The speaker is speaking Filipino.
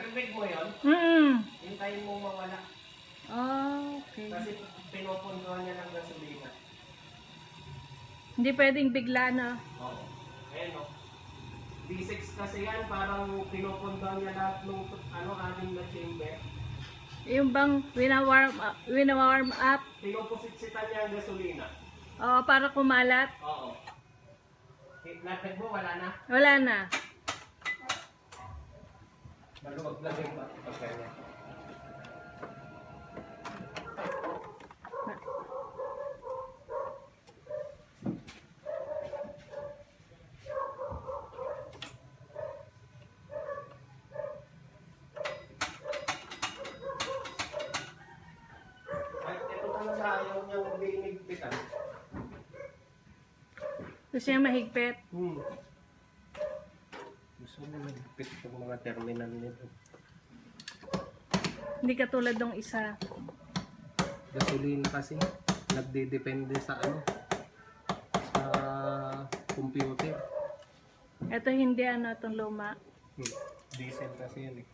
Narinig mo yun? Hintayin mo mawala. Okay. Kasi pinupunduhan niya ng gasolina. Hindi pwedeng bigla na. Oo. Ayan o. D6 kasi yan, parang pinupunduhan niya lahat ng anim na chamber. Yung bang wina-warm up. Pinupusitsitan niya ang gasolina. Oo, para kumalat. Oo. Lapit mo, wala na. Wala na. Maluwag lang yung pagkanya. Ay, ito talaga ayaw niyang binigpitan. Gusto niya mahigpit. Gusto mo mahigpit yung mga terminal nito. Hindi katulad ng isa. Gasolina kasi nagdedepende sa sa computer. Ito hindi itong luma. Diesel kasi yan eh.